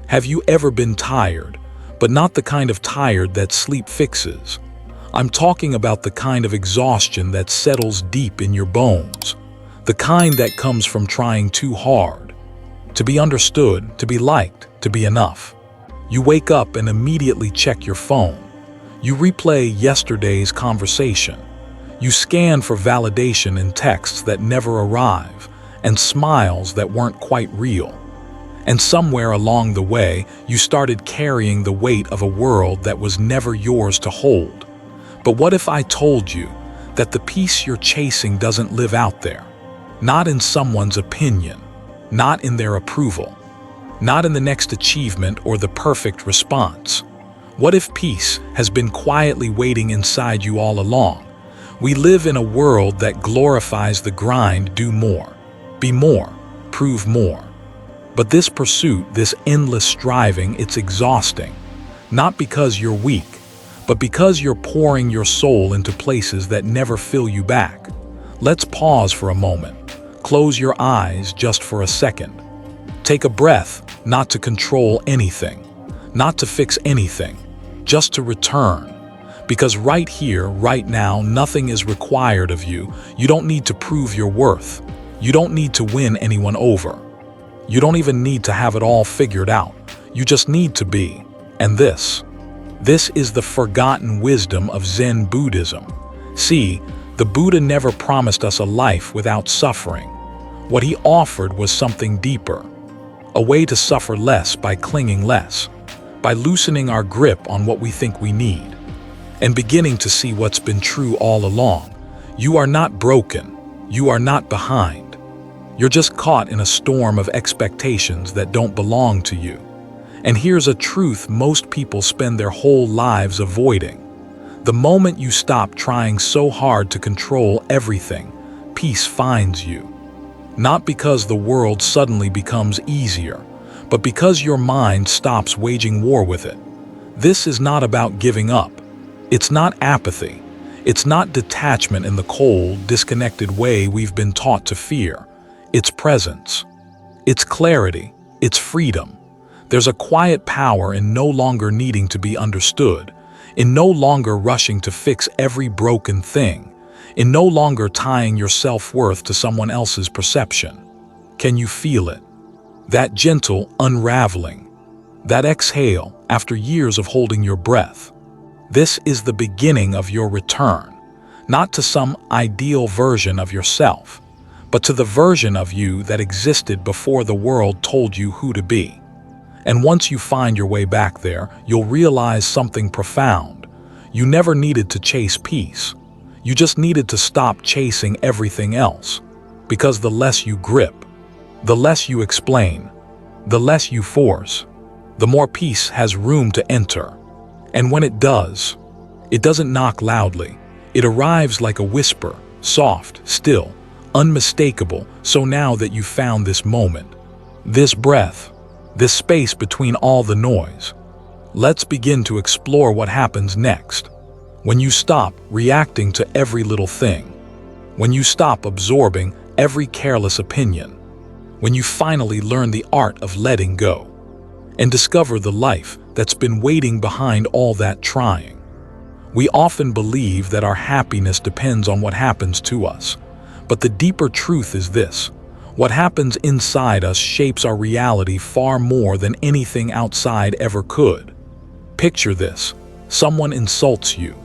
Have you ever been tired, but not the kind of tired that sleep fixes? I'm talking about the kind of exhaustion that settles deep in your bones, the kind that comes from trying too hard to be understood, to be liked, to be enough. You wake up and immediately check your phone. You replay yesterday's conversation. You scan for validation in texts that never arrive and smiles that weren't quite real. And somewhere along the way, you started carrying the weight of a world that was never yours to hold. But what if I told you that the peace you're chasing doesn't live out there? Not in someone's opinion, not in their approval, not in the next achievement or the perfect response. What if peace has been quietly waiting inside you all along? We live in a world that glorifies the grind, do more, be more, prove more. But this pursuit, this endless striving, it's exhausting. Not because you're weak, but because you're pouring your soul into places that never fill you back. Let's pause for a moment. Close your eyes just for a second. Take a breath, not to control anything, not to fix anything, just to return. Because right here, right now, nothing is required of you. You don't need to prove your worth. You don't need to win anyone over. You don't even need to have it all figured out. You just need to be. And this is the forgotten wisdom of Zen Buddhism. See, the Buddha never promised us a life without suffering. What he offered was something deeper, a way to suffer less by clinging less, by loosening our grip on what we think we need, and beginning to see what's been true all along. You are not broken. You are not behind. You're just caught in a storm of expectations that don't belong to you. And here's a truth most people spend their whole lives avoiding. The moment you stop trying so hard to control everything, peace finds you. Not because the world suddenly becomes easier, but because your mind stops waging war with it. This is not about giving up. It's not apathy. It's not detachment in the cold, disconnected way we've been taught to fear. It's presence. It's clarity. It's freedom. There's a quiet power in no longer needing to be understood, in no longer rushing to fix every broken thing, in no longer tying your self-worth to someone else's perception. Can you feel it? That gentle unraveling, that exhale after years of holding your breath. This is the beginning of your return, not to some ideal version of yourself, but to the version of you that existed before the world told you who to be. And once you find your way back there, you'll realize something profound. You never needed to chase peace. You just needed to stop chasing everything else. Because the less you grip, the less you explain, the less you force, the more peace has room to enter. And when it does, it doesn't knock loudly. It arrives like a whisper, soft, still, unmistakable. So now that you've found this moment, this breath, this space between all the noise, let's begin to explore what happens next. When you stop reacting to every little thing, when you stop absorbing every careless opinion, when you finally learn the art of letting go and discover the life that's been waiting behind all that trying. We often believe that our happiness depends on what happens to us. But the deeper truth is this: what happens inside us shapes our reality far more than anything outside ever could. Picture this: someone insults you.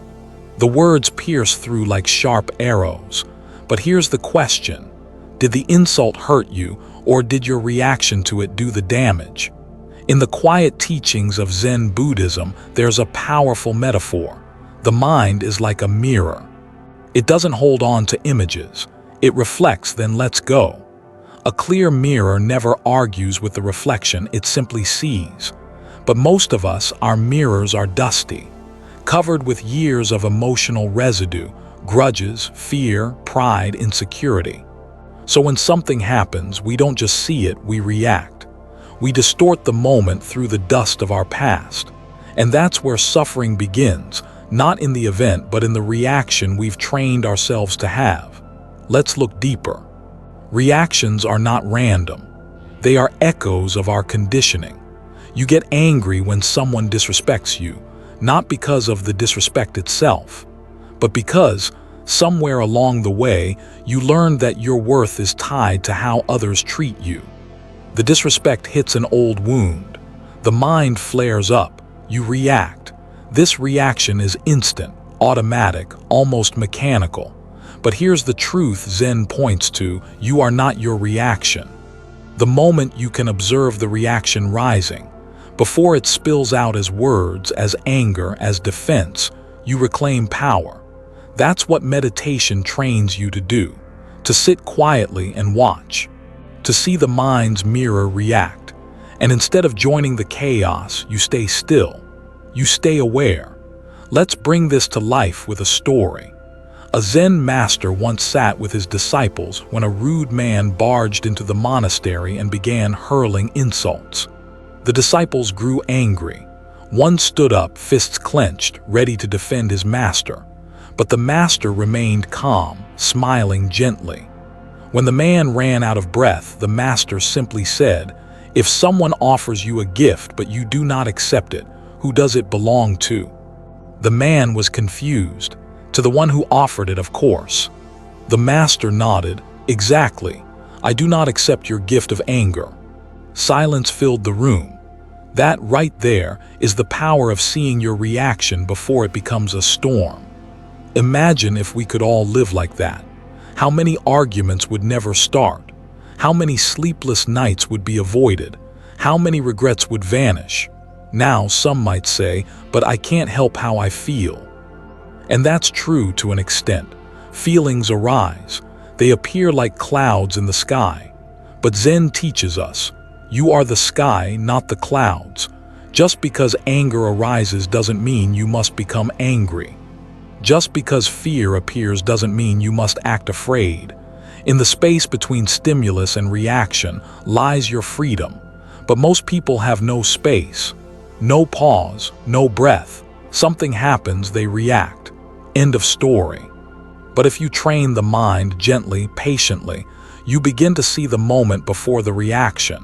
The words pierce through like sharp arrows. But here's the question: did the insult hurt you, or did your reaction to it do the damage? In the quiet teachings of Zen Buddhism, there's a powerful metaphor. The mind is like a mirror. It doesn't hold on to images. It reflects, then lets go. A clear mirror never argues with the reflection, it simply sees. But most of us, our mirrors are dusty, covered with years of emotional residue, grudges, fear, pride, insecurity. So when something happens, we don't just see it, we react. We distort the moment through the dust of our past. And that's where suffering begins, not in the event, but in the reaction we've trained ourselves to have. Let's look deeper. Reactions are not random. They are echoes of our conditioning. You get angry when someone disrespects you, not because of the disrespect itself, but because, somewhere along the way, you learn that your worth is tied to how others treat you. The disrespect hits an old wound. The mind flares up. You react. This reaction is instant, automatic, almost mechanical. But here's the truth Zen points to: you are not your reaction. The moment you can observe the reaction rising, before it spills out as words, as anger, as defense, you reclaim power. That's what meditation trains you to do, to sit quietly and watch, to see the mind's mirror react. And instead of joining the chaos, you stay still, you stay aware. Let's bring this to life with a story. A Zen master once sat with his disciples when a rude man barged into the monastery and began hurling insults. The disciples grew angry. One stood up, fists clenched, ready to defend his master. But the master remained calm, smiling gently. When the man ran out of breath, the master simply said, "If someone offers you a gift but you do not accept it, who does it belong to?" The man was confused. To the one who offered it, of course. The master nodded. "Exactly. I do not accept your gift of anger." Silence filled the room. That right there is the power of seeing your reaction before it becomes a storm. Imagine if we could all live like that. How many arguments would never start? How many sleepless nights would be avoided? How many regrets would vanish? Now, some might say, "But I can't help how I feel." And that's true to an extent. Feelings arise. They appear like clouds in the sky. But Zen teaches us, you are the sky, not the clouds. Just because anger arises doesn't mean you must become angry. Just because fear appears doesn't mean you must act afraid. In the space between stimulus and reaction lies your freedom. But most people have no space, no pause, no breath. Something happens, they react. End of story. But if you train the mind gently, patiently, you begin to see the moment before the reaction.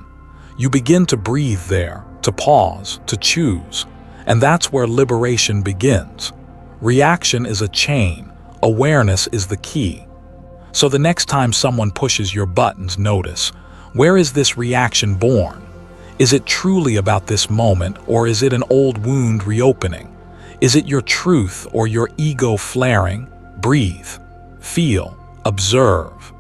You begin to breathe there, to pause, to choose. And that's where liberation begins. Reaction is a chain. Awareness is the key. So the next time someone pushes your buttons, notice, where is this reaction born? Is it truly about this moment, or is it an old wound reopening? Is it your truth or your ego flaring? Breathe, feel, observe.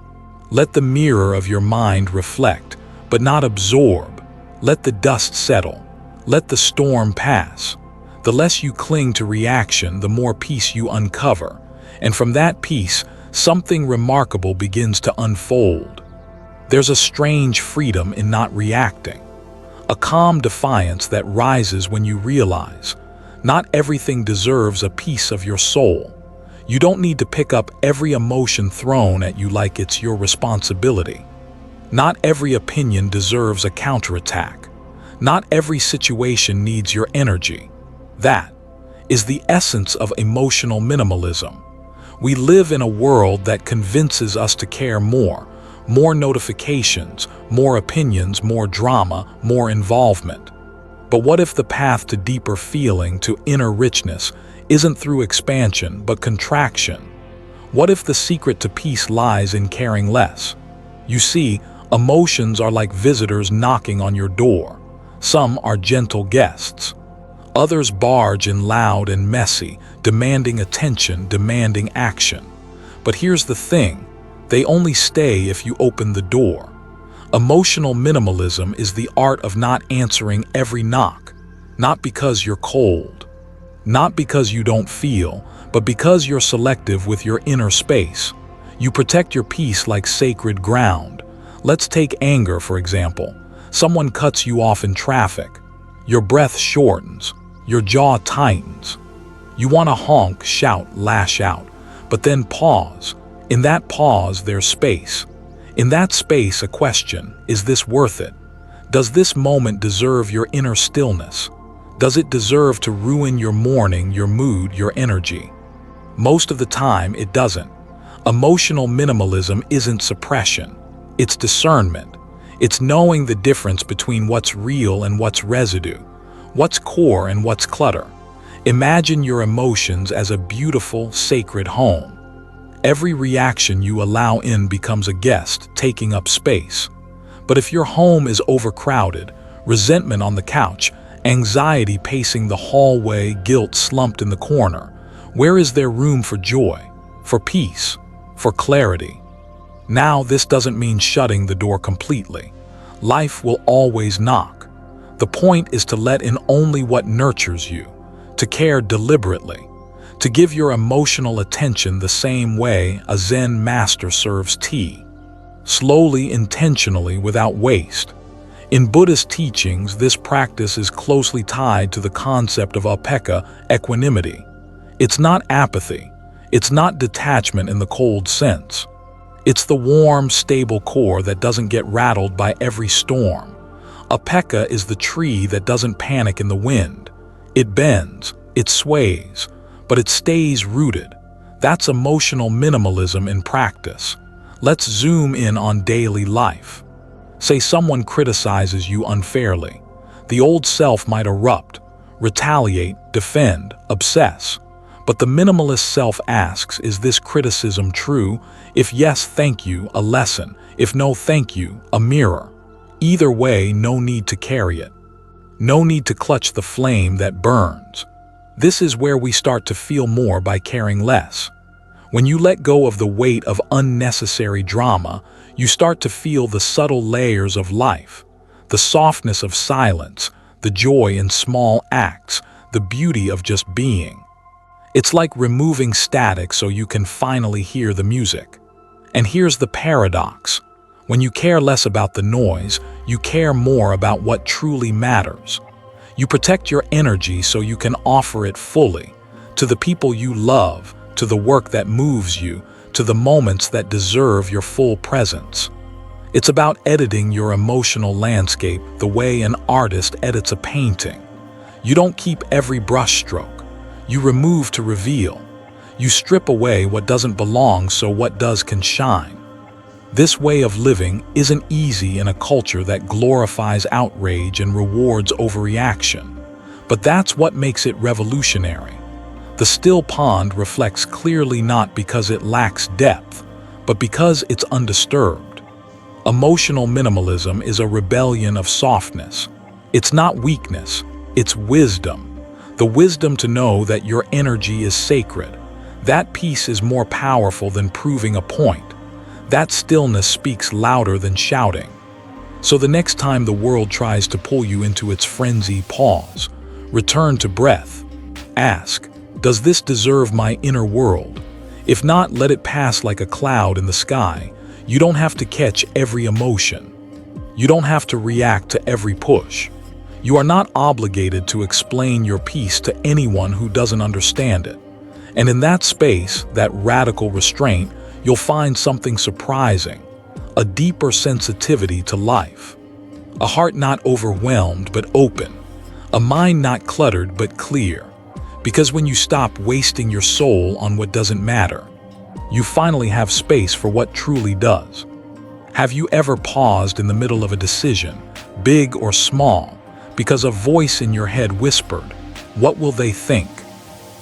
Let the mirror of your mind reflect, but not absorb. Let the dust settle. Let the storm pass. The less you cling to reaction, the more peace you uncover. And from that peace, something remarkable begins to unfold. There's a strange freedom in not reacting. A calm defiance that rises when you realize, not everything deserves a piece of your soul. You don't need to pick up every emotion thrown at you like it's your responsibility. Not every opinion deserves a counterattack. Not every situation needs your energy. That is the essence of emotional minimalism. We live in a world that convinces us to care more notifications, more opinions, more drama, more involvement. But what if the path to deeper feeling, to inner richness, isn't through expansion but contraction? What if the secret to peace lies in caring less? You see, emotions are like visitors knocking on your door. Some are gentle guests. Others barge in loud and messy, demanding attention, demanding action. But here's the thing, they only stay if you open the door. Emotional minimalism is the art of not answering every knock, not because you're cold, not because you don't feel, but because you're selective with your inner space. You protect your peace like sacred ground. Let's take anger, for example. Someone cuts you off in traffic. Your breath shortens, your jaw tightens. You want to honk, shout, lash out, but then pause. In that pause, there's space. In that space, a question, is this worth it? Does this moment deserve your inner stillness? Does it deserve to ruin your morning, your mood, your energy? Most of the time, it doesn't. Emotional minimalism isn't suppression. It's discernment. It's knowing the difference between what's real and what's residue, what's core and what's clutter. Imagine your emotions as a beautiful, sacred home. Every reaction you allow in becomes a guest, taking up space. But if your home is overcrowded, resentment on the couch, anxiety pacing the hallway, guilt slumped in the corner, where is there room for joy, for peace, for clarity? Now, this doesn't mean shutting the door completely. Life will always knock. The point is to let in only what nurtures you, to care deliberately, to give your emotional attention the same way a Zen master serves tea. Slowly, intentionally, without waste. In Buddhist teachings, this practice is closely tied to the concept of upekkha, equanimity. It's not apathy. It's not detachment in the cold sense. It's the warm, stable core that doesn't get rattled by every storm. Upekkha is the tree that doesn't panic in the wind. It bends, it sways, but it stays rooted. That's emotional minimalism in practice. Let's zoom in on daily life. Say someone criticizes you unfairly. The old self might erupt, retaliate, defend, obsess. But the minimalist self asks, is this criticism true? If yes, thank you, a lesson. If no, thank you, a mirror. Either way, no need to carry it. No need to clutch the flame that burns. This is where we start to feel more by caring less. When you let go of the weight of unnecessary drama, you start to feel the subtle layers of life, the softness of silence, the joy in small acts, the beauty of just being. It's like removing static so you can finally hear the music. And here's the paradox. When you care less about the noise, you care more about what truly matters. You protect your energy so you can offer it fully, to the people you love, to the work that moves you, to the moments that deserve your full presence. It's about editing your emotional landscape the way an artist edits a painting. You don't keep every brushstroke. You remove to reveal. You strip away what doesn't belong so what does can shine. This way of living isn't easy in a culture that glorifies outrage and rewards overreaction. But that's what makes it revolutionary. The still pond reflects clearly not because it lacks depth, but because it's undisturbed. Emotional minimalism is a rebellion of softness. It's not weakness, it's wisdom. The wisdom to know that your energy is sacred. That peace is more powerful than proving a point. That stillness speaks louder than shouting. So the next time the world tries to pull you into its frenzy, pause. Return to breath. Ask, does this deserve my inner world? If not, let it pass like a cloud in the sky. You don't have to catch every emotion. You don't have to react to every push. You are not obligated to explain your peace to anyone who doesn't understand it. And in that space, that radical restraint, you'll find something surprising, a deeper sensitivity to life. A heart not overwhelmed but open, a mind not cluttered but clear. Because when you stop wasting your soul on what doesn't matter, you finally have space for what truly does. Have you ever paused in the middle of a decision, big or small, because a voice in your head whispered, "What will they think?"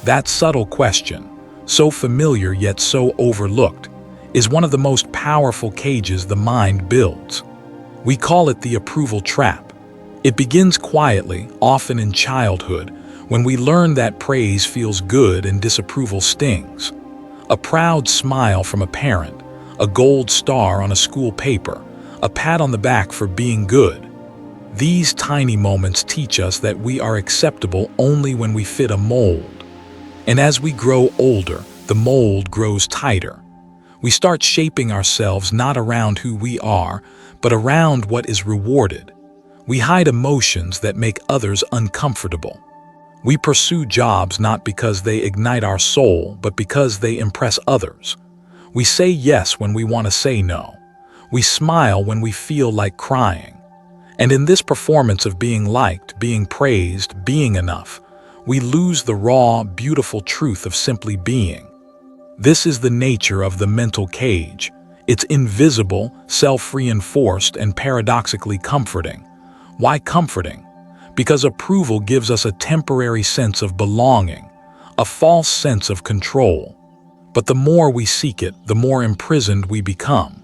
That subtle question, so familiar yet so overlooked, is one of the most powerful cages the mind builds. We call it the approval trap. It begins quietly, often in childhood, when we learn that praise feels good and disapproval stings. A proud smile from a parent, a gold star on a school paper, a pat on the back for being good. These tiny moments teach us that we are acceptable only when we fit a mold. And as we grow older, the mold grows tighter. We start shaping ourselves not around who we are, but around what is rewarded. We hide emotions that make others uncomfortable. We pursue jobs not because they ignite our soul, but because they impress others. We say yes when we want to say no. We smile when we feel like crying. And in this performance of being liked, being praised, being enough, we lose the raw, beautiful truth of simply being. This is the nature of the mental cage. It's invisible, self-reinforced, and paradoxically comforting. Why comforting? Because approval gives us a temporary sense of belonging, a false sense of control. But the more we seek it, the more imprisoned we become.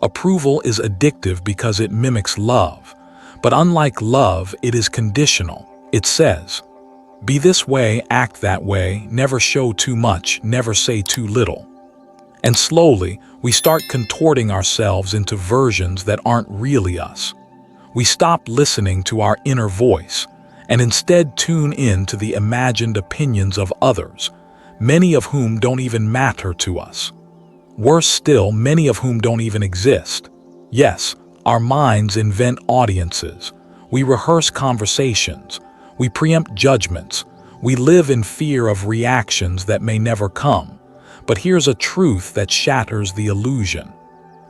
Approval is addictive because it mimics love. But unlike love, it is conditional. It says, "Be this way, act that way, never show too much, never say too little." And slowly, we start contorting ourselves into versions that aren't really us. We stop listening to our inner voice and instead tune in to the imagined opinions of others, many of whom don't even matter to us. Worse still, many of whom don't even exist. Yes, our minds invent audiences. We rehearse conversations. We preempt judgments. We live in fear of reactions that may never come. But here's a truth that shatters the illusion.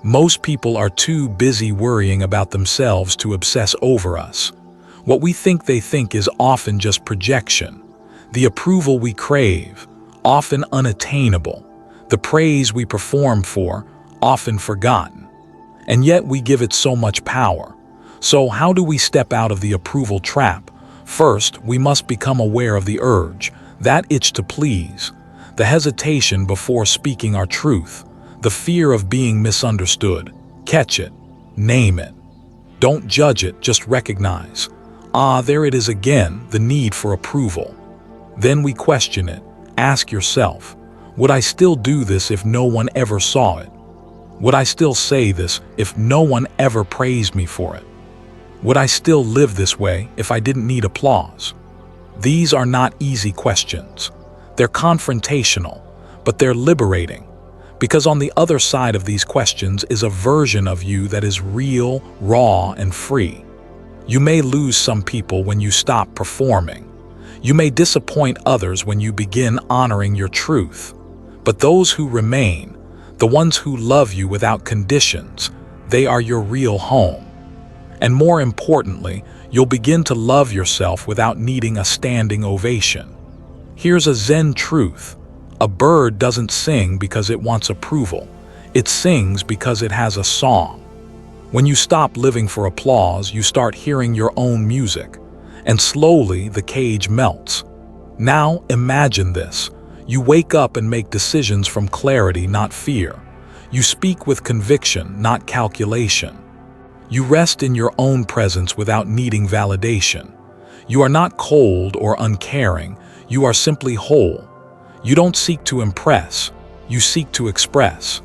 Most people are too busy worrying about themselves to obsess over us. What we think they think is often just projection. The approval we crave, often unattainable. The praise we perform for, often forgotten. And yet we give it so much power. So how do we step out of the approval trap? First, we must become aware of the urge, that itch to please, the hesitation before speaking our truth, the fear of being misunderstood. Catch it, name it. Don't judge it, just recognize. Ah, there it is again, the need for approval. Then we question it. Ask yourself, would I still do this if no one ever saw it? Would I still say this if no one ever praised me for it? Would I still live this way if I didn't need applause? These are not easy questions. They're confrontational, but they're liberating. Because on the other side of these questions is a version of you that is real, raw, and free. You may lose some people when you stop performing. You may disappoint others when you begin honoring your truth. But those who remain, the ones who love you without conditions, they are your real home. And more importantly, you'll begin to love yourself without needing a standing ovation. Here's a Zen truth. A bird doesn't sing because it wants approval. It sings because it has a song. When you stop living for applause, you start hearing your own music. And slowly, the cage melts. Now, imagine this. You wake up and make decisions from clarity, not fear. You speak with conviction, not calculation. You rest in your own presence without needing validation. You are not cold or uncaring. You are simply whole. You don't seek to impress. You seek to express.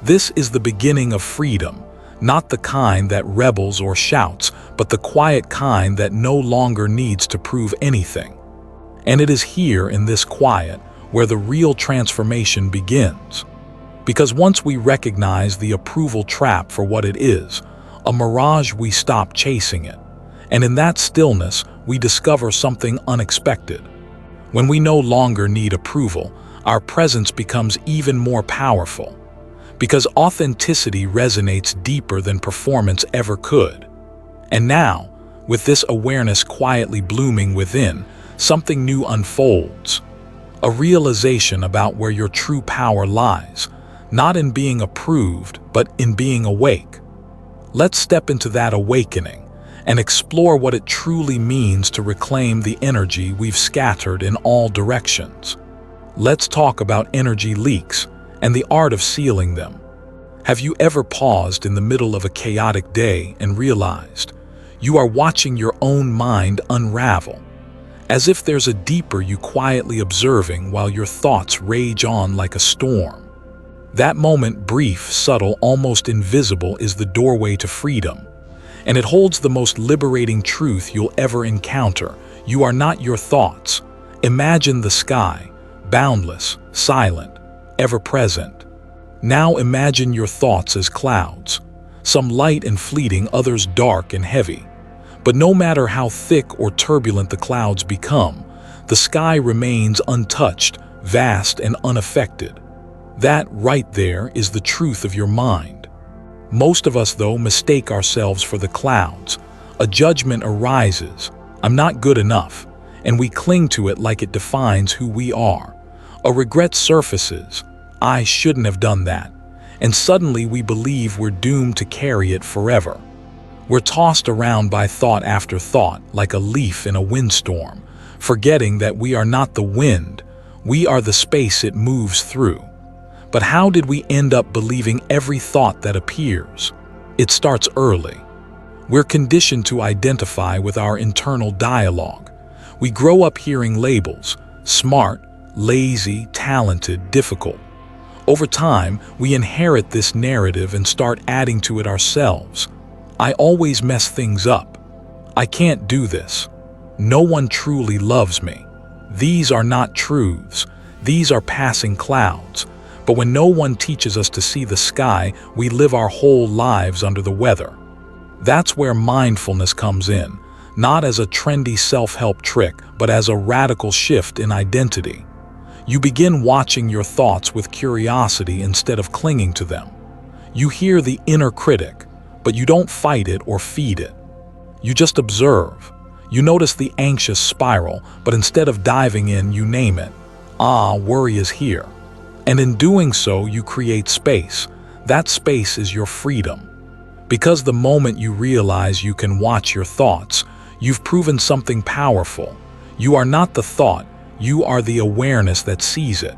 This is the beginning of freedom, not the kind that rebels or shouts, but the quiet kind that no longer needs to prove anything. And it is here in this quiet where the real transformation begins. Because once we recognize the approval trap for what it is, a mirage, we stop chasing it. And in that stillness, we discover something unexpected. When we no longer need approval, our presence becomes even more powerful. Because authenticity resonates deeper than performance ever could. And now, with this awareness quietly blooming within, something new unfolds. A realization about where your true power lies, not in being approved, but in being awake. Let's step into that awakening and explore what it truly means to reclaim the energy we've scattered in all directions. Let's talk about energy leaks and the art of sealing them. Have you ever paused in the middle of a chaotic day and realized you are watching your own mind unravel? As if there's a deeper you quietly observing while your thoughts rage on like a storm. That moment, brief, subtle, almost invisible, is the doorway to freedom. And it holds the most liberating truth you'll ever encounter. You are not your thoughts. Imagine the sky, boundless, silent, ever-present. Now imagine your thoughts as clouds, some light and fleeting, others dark and heavy. But no matter how thick or turbulent the clouds become, the sky remains untouched, vast and unaffected. That right there is the truth of your mind. Most of us, though, mistake ourselves for the clouds. A judgment arises, I'm not good enough, and we cling to it like it defines who we are. A regret surfaces, I shouldn't have done that. and suddenly we believe we're doomed to carry it forever. We're tossed around by thought after thought like a leaf in a windstorm, forgetting that we are not the wind, we are the space it moves through. But how did we end up believing every thought that appears? It starts early. We're conditioned to identify with our internal dialogue. We grow up hearing labels: smart, lazy, talented, difficult. Over time, we inherit this narrative and start adding to it ourselves. I always mess things up. I can't do this. No one truly loves me. These are not truths. These are passing clouds. But when no one teaches us to see the sky, we live our whole lives under the weather. That's where mindfulness comes in, not as a trendy self-help trick, but as a radical shift in identity. You begin watching your thoughts with curiosity instead of clinging to them. You hear the inner critic, but you don't fight it or feed it. You just observe. You notice the anxious spiral, but instead of diving in, you name it. Worry is here. And in doing so, you create space. That space is your freedom. Because the moment you realize you can watch your thoughts, you've proven something powerful. You are not the thought, you are the awareness that sees it.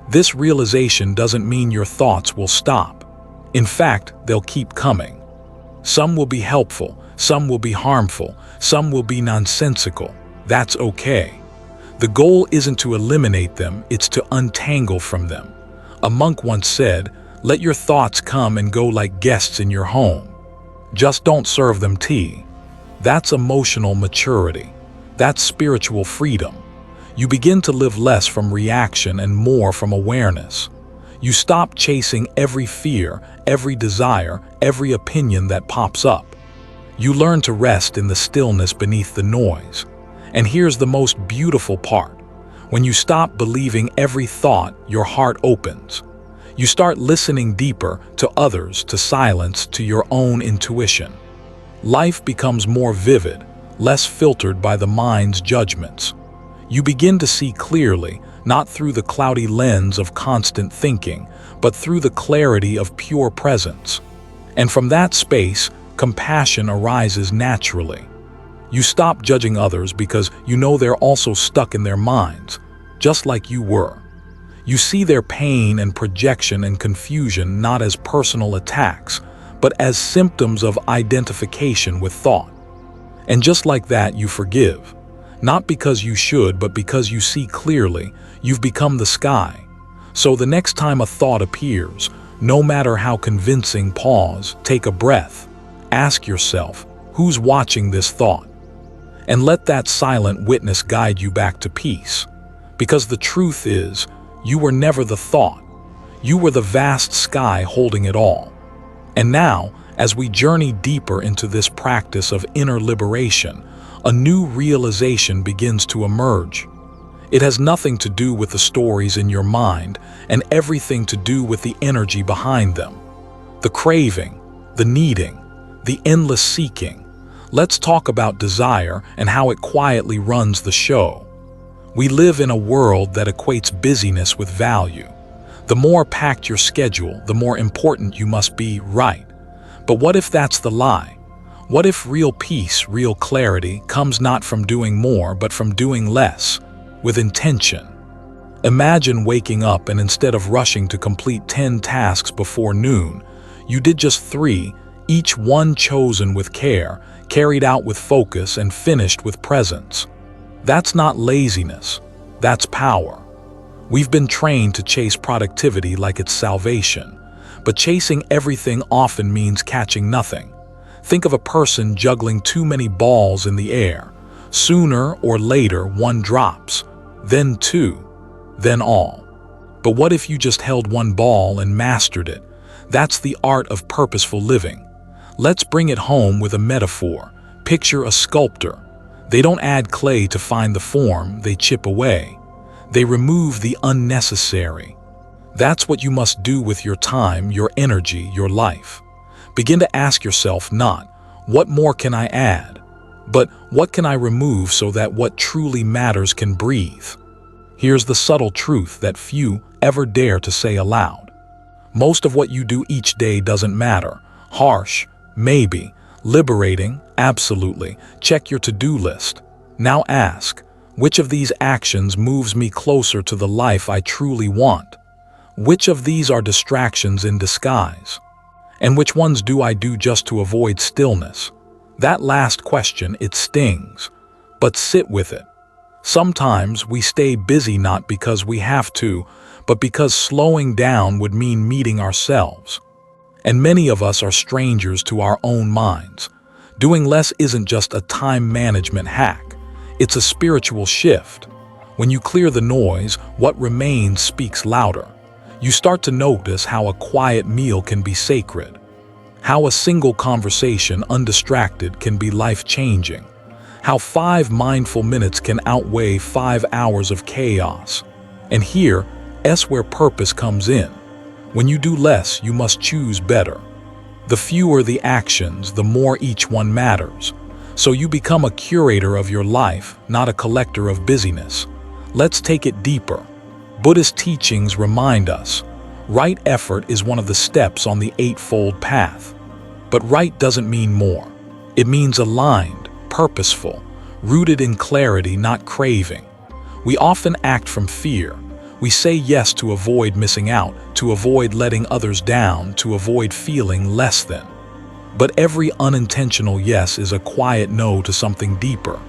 This realization doesn't mean your thoughts will stop. In fact, they'll keep coming. Some will be helpful, some will be harmful, some will be nonsensical. That's okay. The goal isn't to eliminate them, it's to untangle from them. A monk once said, "Let your thoughts come and go like guests in your home. Just don't serve them tea." That's emotional maturity. That's spiritual freedom. You begin to live less from reaction and more from awareness. You stop chasing every fear, every desire, every opinion that pops up. You learn to rest in the stillness beneath the noise. And here's the most beautiful part. When you stop believing every thought, your heart opens. You start listening deeper to others, to silence, to your own intuition. Life becomes more vivid, less filtered by the mind's judgments. You begin to see clearly, not through the cloudy lens of constant thinking, but through the clarity of pure presence. And from that space, compassion arises naturally. You stop judging others because you know they're also stuck in their minds, just like you were. You see their pain and projection and confusion not as personal attacks, but as symptoms of identification with thought. And just like that, you forgive. Not because you should, but because you see clearly. You've become the sky. So the next time a thought appears, no matter how convincing, pause, take a breath. Ask yourself, who's watching this thought? And let that silent witness guide you back to peace. Because the truth is, you were never the thought. You were the vast sky holding it all. And now, as we journey deeper into this practice of inner liberation, a new realization begins to emerge. It has nothing to do with the stories in your mind and everything to do with the energy behind them. The craving, the needing, the endless seeking. Let's talk about desire and how it quietly runs the show. We live in a world that equates busyness with value. The more packed your schedule, the more important you must be, right? But what if that's the lie? What if real peace, real clarity, comes not from doing more, but from doing less, with intention? Imagine waking up and instead of rushing to complete 10 tasks before noon, you did just 3, each one chosen with care, carried out with focus, and finished with presence. That's not laziness, that's power. We've been trained to chase productivity like it's salvation, but chasing everything often means catching nothing. Think of a person juggling too many balls in the air. Sooner or later, one drops, then 2, then all. But what if you just held one ball and mastered it? That's the art of purposeful living. Let's bring it home with a metaphor. Picture a sculptor. They don't add clay to find the form, they chip away. They remove the unnecessary. That's what you must do with your time, your energy, your life. Begin to ask yourself not, what more can I add? But what can I remove so that what truly matters can breathe? Here's the subtle truth that few ever dare to say aloud. Most of what you do each day doesn't matter. Harsh, maybe. Liberating, absolutely. Check your to-do list. Now ask, which of these actions moves me closer to the life I truly want? Which of these are distractions in disguise? And which ones do I do just to avoid stillness? That last question, it stings. But sit with it. Sometimes we stay busy not because we have to, but because slowing down would mean meeting ourselves. And many of us are strangers to our own minds. Doing less isn't just a time management hack. It's a spiritual shift. When you clear the noise, what remains speaks louder. You start to notice how a quiet meal can be sacred. How a single conversation, undistracted, can be life-changing. How 5 mindful minutes can outweigh 5 hours of chaos. And here's where purpose comes in. When you do less, you must choose better. The fewer the actions, the more each one matters. So you become a curator of your life, not a collector of busyness. Let's take it deeper. Buddhist teachings remind us, right effort is one of the steps on the eightfold path. But right doesn't mean more. It means aligned, purposeful, rooted in clarity, not craving. We often act from fear. We say yes to avoid missing out, to avoid letting others down, to avoid feeling less than. But every unintentional yes is a quiet no to something deeper.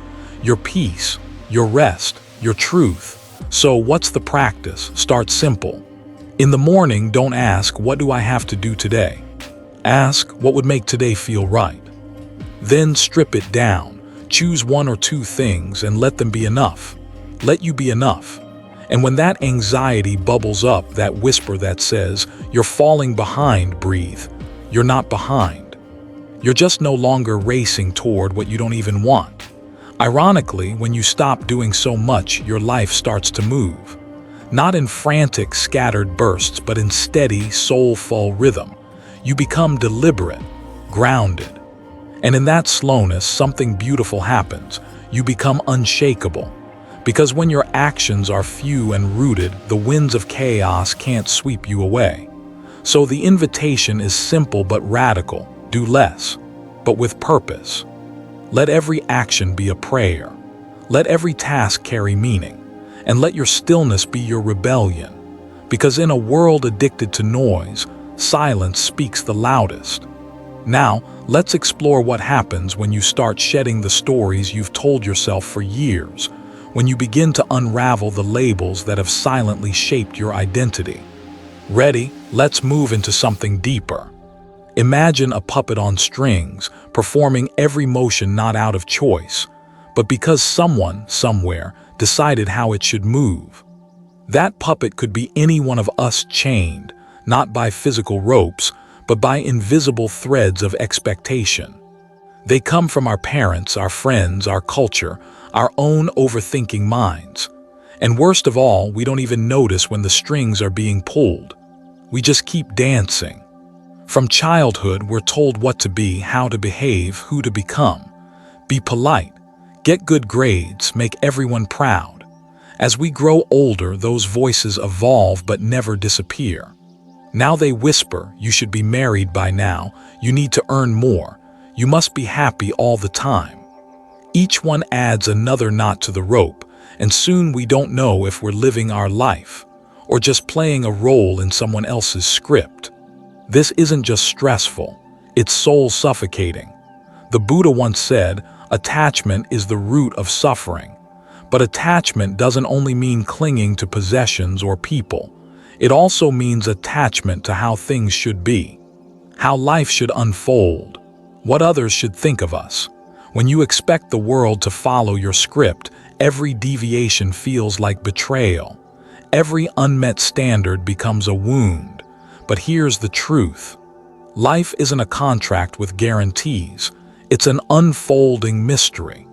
Your peace, your rest, your truth. So what's the practice? Start simple. In the morning, don't ask, what do I have to do today? Ask, what would make today feel right? Then strip it down. Choose 1 or 2 things and let them be enough. Let you be enough. And when that anxiety bubbles up, that whisper that says, you're falling behind, breathe. You're not behind. You're just no longer racing toward what you don't even want. Ironically, when you stop doing so much, your life starts to move. Not in frantic, scattered bursts, but in steady, soulful rhythm. You become deliberate, grounded. And in that slowness, something beautiful happens. You become unshakable. Because when your actions are few and rooted, the winds of chaos can't sweep you away. So the invitation is simple but radical. Do less, but with purpose. Let every action be a prayer. Let every task carry meaning. And let your stillness be your rebellion. Because in a world addicted to noise, silence speaks the loudest. Now, let's explore what happens when you start shedding the stories you've told yourself for years, when you begin to unravel the labels that have silently shaped your identity. Ready? Let's move into something deeper. Imagine a puppet on strings, performing every motion not out of choice, but because someone, somewhere, decided how it should move. That puppet could be any one of us chained, not by physical ropes, but by invisible threads of expectation. They come from our parents, our friends, our culture, our own overthinking minds. And worst of all, we don't even notice when the strings are being pulled. We just keep dancing. From childhood, we're told what to be, how to behave, who to become. Be polite, get good grades, make everyone proud. As we grow older, those voices evolve but never disappear. Now they whisper, you should be married by now, you need to earn more, you must be happy all the time. Each one adds another knot to the rope, and soon we don't know if we're living our life, or just playing a role in someone else's script. This isn't just stressful, it's soul-suffocating. The Buddha once said, attachment is the root of suffering. But attachment doesn't only mean clinging to possessions or people. It also means attachment to how things should be, how life should unfold, what others should think of us. When you expect the world to follow your script, every deviation feels like betrayal. Every unmet standard becomes a wound. But here's the truth. Life isn't a contract with guarantees. It's an unfolding mystery.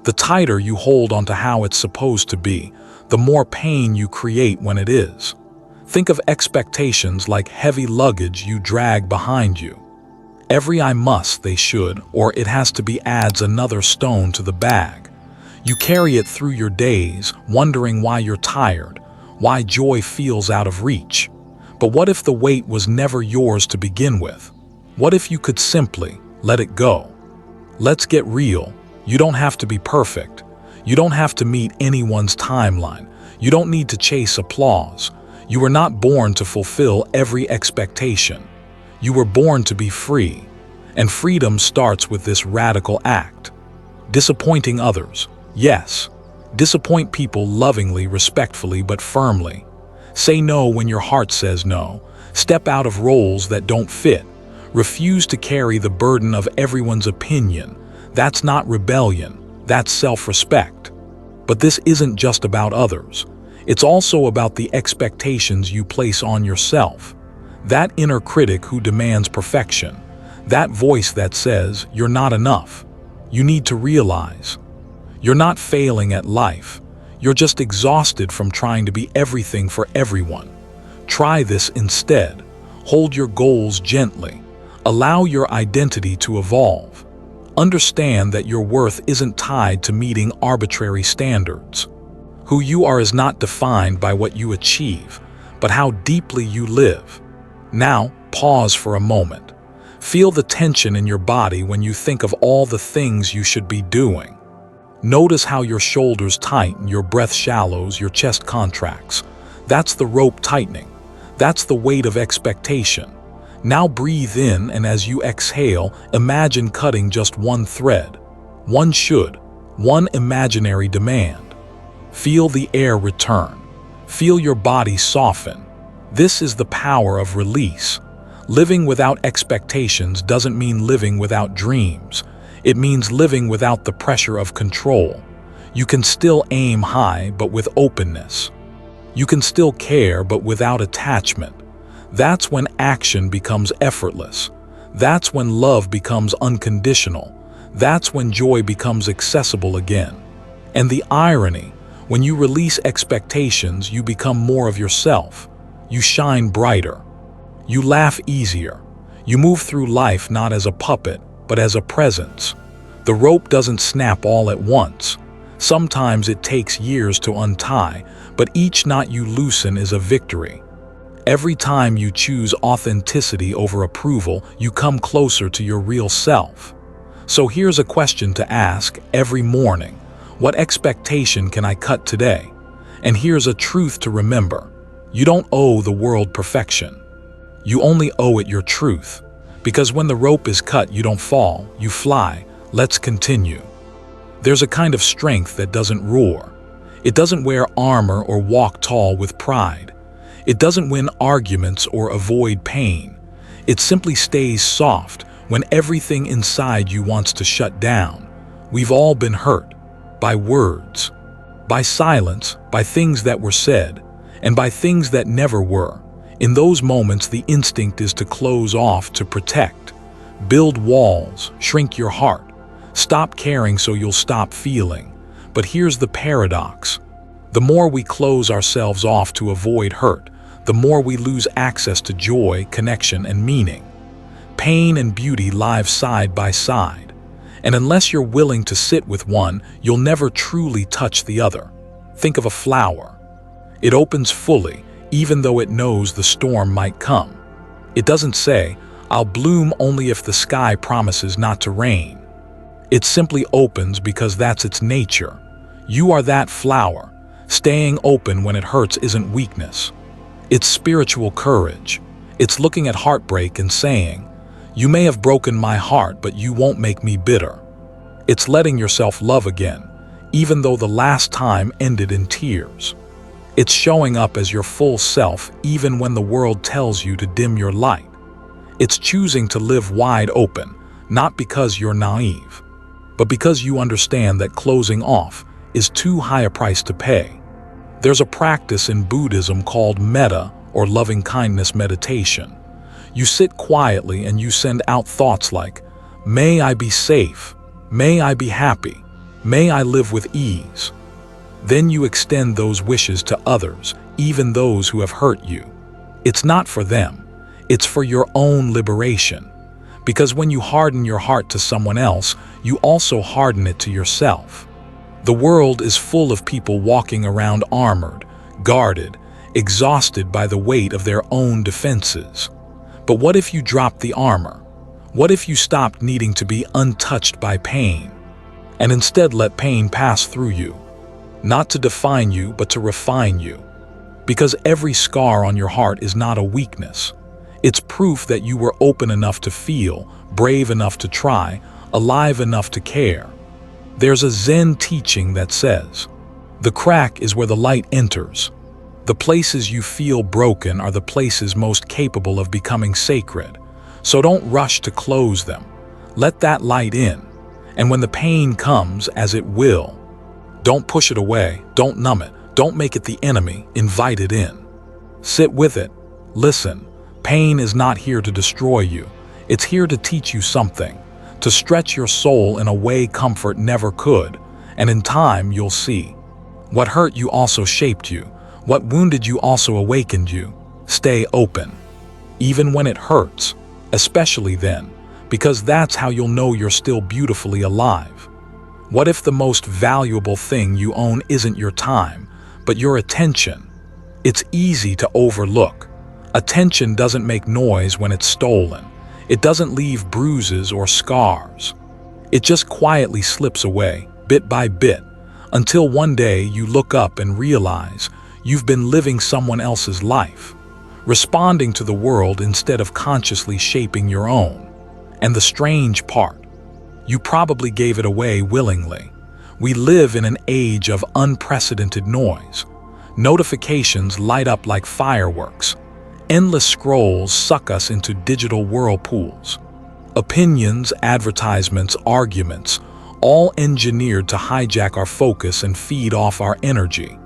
The tighter you hold onto how it's supposed to be, the more pain you create when it is. Think of expectations like heavy luggage you drag behind you. Every I must, they should, or it has to be adds another stone to the bag. You carry it through your days, wondering why you're tired, why joy feels out of reach. But what if the weight was never yours to begin with? What if you could simply let it go? Let's get real. You don't have to be perfect. You don't have to meet anyone's timeline. You don't need to chase applause. You were not born to fulfill every expectation. You were born to be free. And freedom starts with this radical act. Disappointing others. Yes. Disappoint people lovingly, respectfully, but firmly. Say no when your heart says no. Step out of roles that don't fit. Refuse to carry the burden of everyone's opinion. That's not rebellion. That's self-respect. But this isn't just about others. It's also about the expectations you place on yourself. That inner critic who demands perfection. That voice that says, you're not enough. You need to realize, you're not failing at life. You're just exhausted from trying to be everything for everyone. Try this instead. Hold your goals gently. Allow your identity to evolve. Understand that your worth isn't tied to meeting arbitrary standards. Who you are is not defined by what you achieve, but how deeply you live. Now, pause for a moment. Feel the tension in your body when you think of all the things you should be doing. Notice how your shoulders tighten, your breath shallows, your chest contracts. That's the rope tightening. That's the weight of expectation. Now breathe in, and as you exhale, imagine cutting just one thread. One should, one imaginary demand. Feel the air return. Feel your body soften. This is the power of release. Living without expectations doesn't mean living without dreams. It means living without the pressure of control. You can still aim high, but with openness. You can still care, but without attachment. That's when action becomes effortless. That's when love becomes unconditional. That's when joy becomes accessible again. And the irony, when you release expectations, you become more of yourself. You shine brighter. You laugh easier. You move through life not as a puppet, but as a presence. The rope doesn't snap all at once. Sometimes it takes years to untie, but each knot you loosen is a victory. Every time you choose authenticity over approval, you come closer to your real self. So here's a question to ask every morning. What expectation can I cut today? And here's a truth to remember. You don't owe the world perfection. You only owe it your truth. Because when the rope is cut, you don't fall, you fly. Let's continue. There's a kind of strength that doesn't roar. It doesn't wear armor or walk tall with pride. It doesn't win arguments or avoid pain. It simply stays soft when everything inside you wants to shut down. We've all been hurt by words, by silence, by things that were said, and by things that never were. In those moments, the instinct is to close off, to protect. Build walls, shrink your heart. Stop caring so you'll stop feeling. But here's the paradox. The more we close ourselves off to avoid hurt, the more we lose access to joy, connection, and meaning. Pain and beauty lie side by side. And unless you're willing to sit with one, you'll never truly touch the other. Think of a flower. It opens fully, even though it knows the storm might come. It doesn't say, I'll bloom only if the sky promises not to rain. It simply opens because that's its nature. You are that flower. Staying open when it hurts isn't weakness. It's spiritual courage. It's looking at heartbreak and saying, you may have broken my heart, but you won't make me bitter. It's letting yourself love again, even though the last time ended in tears. It's showing up as your full self even when the world tells you to dim your light. It's choosing to live wide open, not because you're naive, but because you understand that closing off is too high a price to pay. There's a practice in Buddhism called metta, or loving-kindness meditation. You sit quietly and you send out thoughts like, may I be safe, may I be happy, may I live with ease. Then you extend those wishes to others, even those who have hurt you. It's not for them, it's for your own liberation. Because when you harden your heart to someone else, you also harden it to yourself. The world is full of people walking around armored, guarded, exhausted by the weight of their own defenses. But what if you dropped the armor? What if you stopped needing to be untouched by pain, and instead let pain pass through you, not to define you, but to refine you? Because every scar on your heart is not a weakness. It's proof that you were open enough to feel, brave enough to try, alive enough to care. There's a Zen teaching that says, "The crack is where the light enters." The places you feel broken are the places most capable of becoming sacred. So don't rush to close them. Let that light in. And when the pain comes, as it will, don't push it away, don't numb it, don't make it the enemy, invite it in. Sit with it. Listen. Pain is not here to destroy you. It's here to teach you something, to stretch your soul in a way comfort never could. And in time, you'll see. What hurt you also shaped you. What wounded you also awakened you. Stay open. Even when it hurts, especially then, because that's how you'll know you're still beautifully alive. What if the most valuable thing you own isn't your time, but your attention? It's easy to overlook. Attention doesn't make noise when it's stolen. It doesn't leave bruises or scars. It just quietly slips away, bit by bit, until one day you look up and realize you've been living someone else's life, responding to the world instead of consciously shaping your own. And the strange part, you probably gave it away willingly. We live in an age of unprecedented noise. Notifications light up like fireworks. Endless scrolls suck us into digital whirlpools. Opinions, advertisements, arguments, all engineered to hijack our focus and feed off our energy.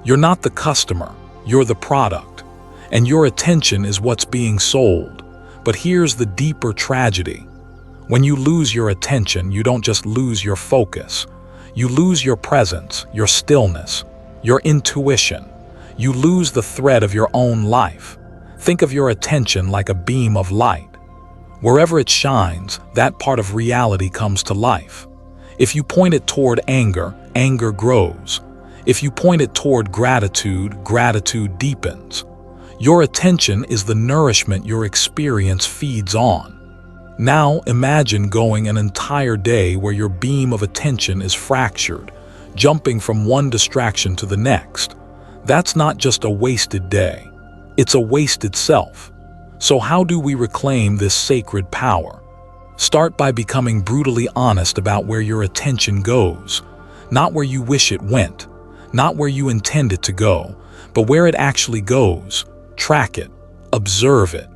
You're not the customer, you're the product. And your attention is what's being sold. But here's the deeper tragedy. When you lose your attention, you don't just lose your focus. You lose your presence, your stillness, your intuition. You lose the thread of your own life. Think of your attention like a beam of light. Wherever it shines, that part of reality comes to life. If you point it toward anger, anger grows. If you point it toward gratitude, gratitude deepens. Your attention is the nourishment your experience feeds on. Now imagine going an entire day where your beam of attention is fractured, jumping from one distraction to the next. That's not just a wasted day. It's a wasted self. So how do we reclaim this sacred power? Start by becoming brutally honest about where your attention goes. Not where you wish it went, not where you intend it to go, but where it actually goes. Track it, observe it.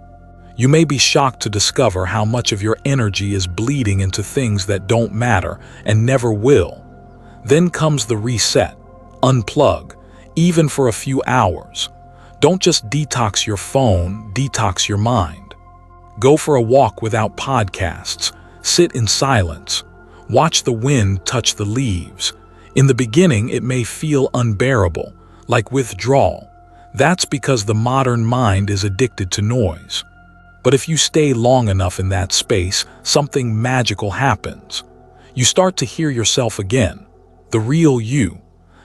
You may be shocked to discover how much of your energy is bleeding into things that don't matter and never will. Then comes the reset. Unplug, even for a few hours. Don't just detox your phone, detox your mind. Go for a walk without podcasts. Sit in silence. Watch the wind touch the leaves. In the beginning, it may feel unbearable, like withdrawal. That's because the modern mind is addicted to noise. But if you stay long enough in that space, something magical happens. You start to hear yourself again, the real you,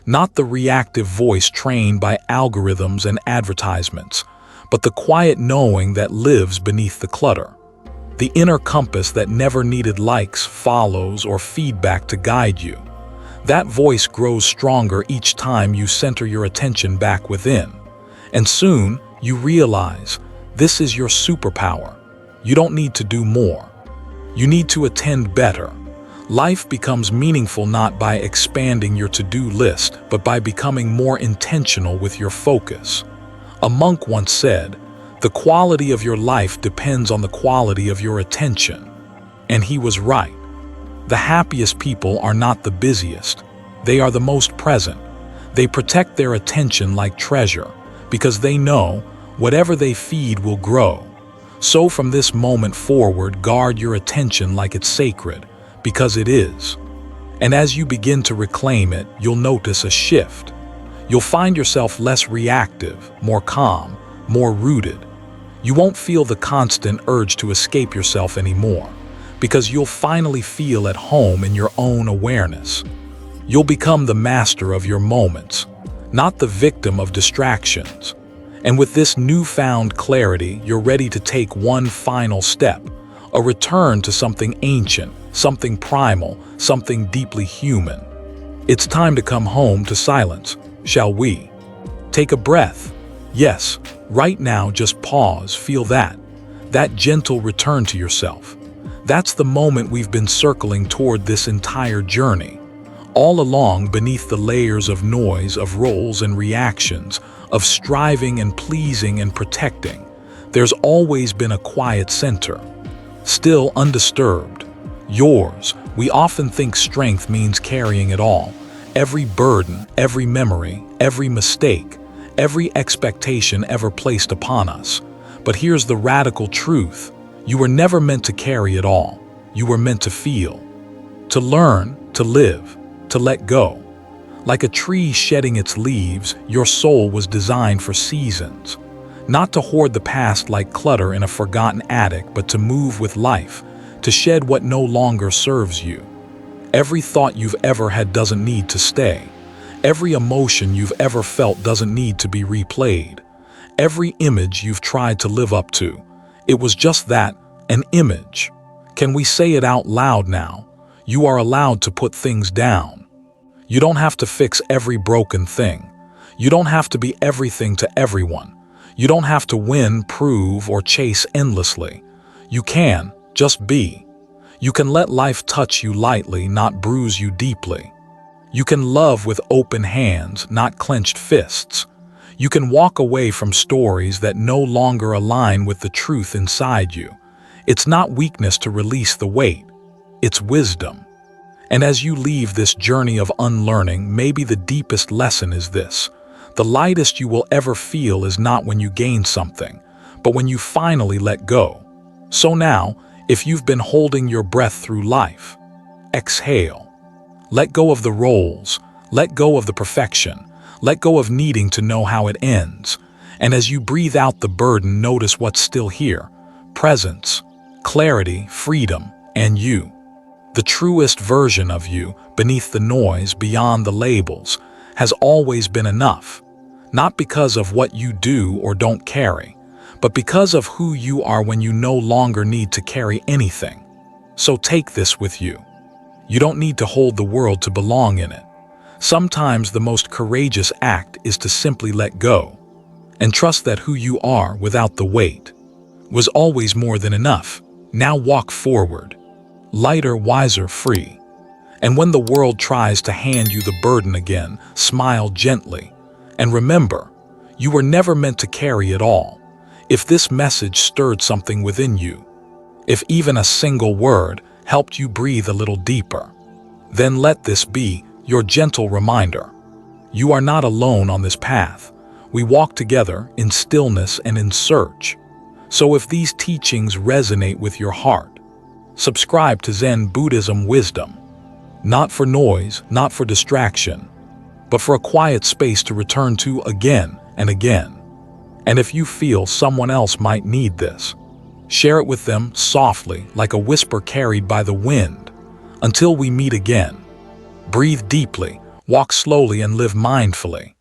not the reactive voice trained by algorithms and advertisements, but the quiet knowing that lives beneath the clutter. The inner compass that never needed likes, follows, or feedback to guide you. That voice grows stronger each time you center your attention back within. And soon, you realize this is your superpower. You don't need to do more. You need to attend better. Life becomes meaningful not by expanding your to-do list, but by becoming more intentional with your focus. A monk once said, "The quality of your life depends on the quality of your attention." And he was right. The happiest people are not the busiest. They are the most present. They protect their attention like treasure, because they know whatever they feed will grow. So from this moment forward, guard your attention like it's sacred, because it is. And as you begin to reclaim it, you'll notice a shift. You'll find yourself less reactive, more calm, more rooted. You won't feel the constant urge to escape yourself anymore, because you'll finally feel at home in your own awareness. You'll become the master of your moments, not the victim of distractions. And with this newfound clarity, you're ready to take one final step, a return to something ancient, something primal, something deeply human. It's time to come home to silence, shall we? Take a breath. Yes, right now just pause, feel that gentle return to yourself. That's the moment we've been circling toward this entire journey. All along, beneath the layers of noise, of roles and reactions, of striving and pleasing and protecting, there's always been a quiet center, still undisturbed. Yours. We often think strength means carrying it all. Every burden, every memory, every mistake, every expectation ever placed upon us. But here's the radical truth. You were never meant to carry it all. You were meant to feel, to learn, to live, to let go. Like a tree shedding its leaves, your soul was designed for seasons. Not to hoard the past like clutter in a forgotten attic, but to move with life, to shed what no longer serves you. Every thought you've ever had doesn't need to stay. Every emotion you've ever felt doesn't need to be replayed. Every image you've tried to live up to, it was just that, an image. Can we say it out loud now? You are allowed to put things down. You don't have to fix every broken thing. You don't have to be everything to everyone. You don't have to win, prove, or chase endlessly. You can just be. You can let life touch you lightly, not bruise you deeply. You can love with open hands, not clenched fists. You can walk away from stories that no longer align with the truth inside you. It's not weakness to release the weight. It's wisdom. And as you leave this journey of unlearning, maybe the deepest lesson is this. The lightest you will ever feel is not when you gain something, but when you finally let go. So now, if you've been holding your breath through life, exhale. Let go of the roles. Let go of the perfection. Let go of needing to know how it ends. And as you breathe out the burden, notice what's still here. Presence, clarity, freedom, and you. The truest version of you, beneath the noise, beyond the labels, has always been enough. Not because of what you do or don't carry, but because of who you are when you no longer need to carry anything. So take this with you. You don't need to hold the world to belong in it. Sometimes the most courageous act is to simply let go and trust that who you are without the weight was always more than enough. Now walk forward, lighter, wiser, free. And when the world tries to hand you the burden again, smile gently. And remember, you were never meant to carry it all. If this message stirred something within you, if even a single word helped you breathe a little deeper, then let this be your gentle reminder. You are not alone on this path. We walk together in stillness and in search. So if these teachings resonate with your heart, subscribe to Zen Buddhism Wisdom. Not for noise, not for distraction, but for a quiet space to return to again and again. And if you feel someone else might need this, share it with them softly, like a whisper carried by the wind. Until we meet again, breathe deeply, walk slowly, and live mindfully.